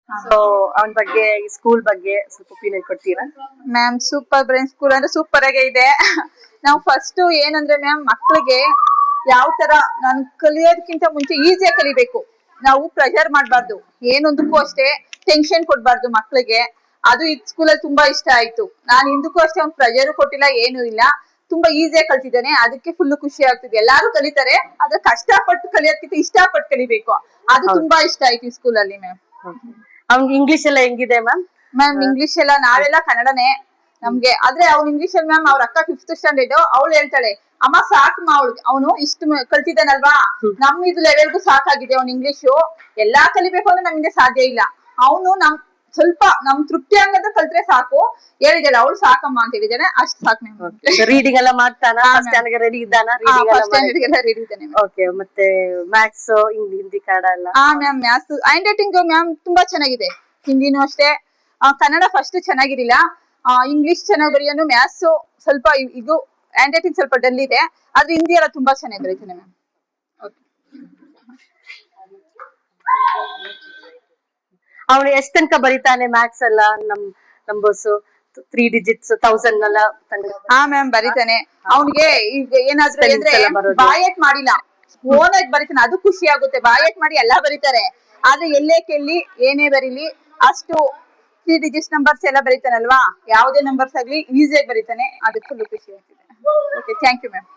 So ಅವನ ಬಗ್ಗೆ school ಬಗ್ಗೆ ಸ್ವಲ್ಪ ಒಪಿನಿಯನ್ ಕೊಡ್ತೀರಾ? ಮ್ಯಾಮ್ ಸೂಪರ್ ಬ್ರೈನ್ ಸ್ಕೂಲ್ ಅಂದ್ರೆ ಸೂಪರ್ ಆಗೇ ಇದೆ. ನಾವು ಫಸ್ಟ್ ಏನಂದ್ರೆ ಮ್ಯಾಮ್ ಮಕ್ಳಿಗೆ ಯಾವ ತರ ನಾನು ಕಲಿಯೋದಕ್ಕಿಂತ ಮುಂಚೆ ಈಸಿಯಾಗಿ ಕಲಿಬೇಕು. ನಾವು ಪ್ರೆಷರ್ ಮಾಡ್ಬಾರ್ದು, ಏನೊಂದಕ್ಕೂ ಅಷ್ಟೇ ಟೆನ್ಷನ್ ಕೊಡ್ಬಾರ್ದು ಮಕ್ಳಿಗೆ. ಅದು ಈ ಸ್ಕೂಲಲ್ಲಿ ತುಂಬಾ ಇಷ್ಟ ಆಯ್ತು. ನಾನು ಹಿಂದಕ್ಕೂ ಅಷ್ಟೇ ಅವ್ನು ಪ್ರೆಷರ್ ಕೊಟ್ಟಿಲ್ಲ, ಏನು ಇಲ್ಲ, ತುಂಬಾ ಈಸಿಯಾಗಿ ಕಲ್ತಿದ್ದಾನೆ. ಅದಕ್ಕೆ ಫುಲ್ ಖುಷಿ ಆಗ್ತಿದೆ. ಎಲ್ಲಾರು ಕಲಿತಾರೆ, ಆದ್ರೆ ಕಷ್ಟಪಟ್ಟು ಕಲಿಯೋದಕ್ಕಿಂತ ಇಷ್ಟಪಟ್ಟು ಕಲಿಬೇಕು. ಅದು ತುಂಬಾ ಇಷ್ಟ ಆಯ್ತು ಈ ಸ್ಕೂಲಲ್ಲಿ ಮ್ಯಾಮ್. ಅವ್ನಿಗೆ ಇಂಗ್ಲಿಷ್ ಎಲ್ಲ ಹೆಂಗಿದೆ ಮ್ಯಾಮ್? ಮ್ಯಾಮ್ ಇಂಗ್ಲಿಷ್ ಎಲ್ಲ ನಾವೆಲ್ಲ ಕನ್ನಡನೇ ನಮ್ಗೆ. ಆದ್ರೆ ಅವ್ನ ಇಂಗ್ಲಿಷ್ ಅಲ್ಲಿ ಮ್ಯಾಮ್ ಅವ್ರ ಅಕ್ಕ 5th ಸ್ಟ್ಯಾಂಡರ್ಡ್, ಅವಳು ಹೇಳ್ತಾಳೆ, ಅಮ್ಮ ಸಾಕಮ್ಮ ಅವನು ಇಷ್ಟು ಕಲ್ತಿದ್ದಾನಲ್ವಾ, ನಮ್ ಇದು ಲೆವೆಲ್ಗೂ ಸಾಕಾಗಿದೆ ಅವ್ನ ಇಂಗ್ಲಿಷು. ಎಲ್ಲಾ ಕಲಿಬೇಕು ಅಂದ್ರೆ ನಮ್ಗೆ ಸಾಧ್ಯ ಇಲ್ಲ. ಅವನು ಸ್ವಲ್ಪ ನಮ್ ತೃಪ್ತಿ ಅನ್ನೋದು ಕಲ್ತ್ರೆ ಸಾಕು. ಹೇಳಿದಾಳೆ ಅವಳು ಸಾಕಮ್ಮ ಅಂತ ಹೇಳಿದಾಳೆ, ಅಷ್ಟು ಸಾಕು ಮ್ಯಾಮ್. ರೀಡಿಂಗ್ ಎಲ್ಲ ಮಾಡ್ತಾನ? ಫಸ್ಟ್ ಸ್ಟ್ಯಾಂಡರ್ಡ್ ರೆಡಿ ಇದ್ದಾನ? ರೆಡಿ ಇದ್ದಾನೆ. ಓಕೆ, ಮತ್ತೆ ಮ್ಯಾಥ್ಸ್, ಹಿಂದಿ ಕನ್ನಡ ಎಲ್ಲ? Ma'am maths hand writing ma'am ತುಂಬಾ ಚೆನ್ನಾಗಿದೆ. ಹಿಂದಿನೂ ಅಷ್ಟೇ. ಕನ್ನಡ ಫಸ್ಟ್ ಚೆನ್ನಾಗಿರಿಲ್ಲ, ಇಂಗ್ಲಿಷ್ ಚೆನ್ನಾಗಿ ಬರೆಯೋನು. ಮ್ಯಾಥ್ಸ್ ಸ್ವಲ್ಪ ಇದು ಹ್ಯಾಂಡ್ ರೈಟಿಂಗ್ ಸ್ವಲ್ಪ ಡಲ್ ಇದೆ, ಆದ್ರೆ ಹಿಂದಿ ಎಲ್ಲ ತುಂಬಾ ಚೆನ್ನಾಗಿ ಬರೀತಾನೆ ಮ್ಯಾಮ್. ಅವನು ಎಷ್ಟ್ ತನಕ ಬರೀತಾನೆ ಮ್ಯಾಥ್ಸ್ ಎಲ್ಲ? ನಂಬರ್ಸ್ 3 ಡಿಜಿಟ್ಸ್ 1000 ಎಲ್ಲ? ಮ್ಯಾಮ್ ಬರೀತಾನೆ. ಅವ್ನಿಗೆ ಈಗ ಏನಾದ್ರು ಅಂದ್ರೆ ಬಾಯಟ್ ಮಾಡಿಲ್ಲ, ಓನಾಗಿ ಬರೀತಾನೆ, ಅದು ಖುಷಿ ಆಗುತ್ತೆ. ಬಾಯಟ್ ಮಾಡಿ ಎಲ್ಲಾ ಬರೀತಾರೆ, ಆದ್ರೆ ಎಲ್ಲೇ ಕೇಳಿ ಏನೇ ಬರೀಲಿ ಅಷ್ಟು 3 ಡಿಜಿಟ್ಸ್ ನಂಬರ್ಸ್ ಎಲ್ಲ ಬರೀತಾನಲ್ವಾ, ಯಾವುದೇ ನಂಬರ್ಸ್ ಆಗ್ಲಿ ಈಸಿಯಾಗಿ ಬರೀತಾನೆ. ಅದಕ್ಕೆ ಫುಲ್ ಖುಷಿ ಆಗ್ತಿದೆ. Okay, thank you ma'am.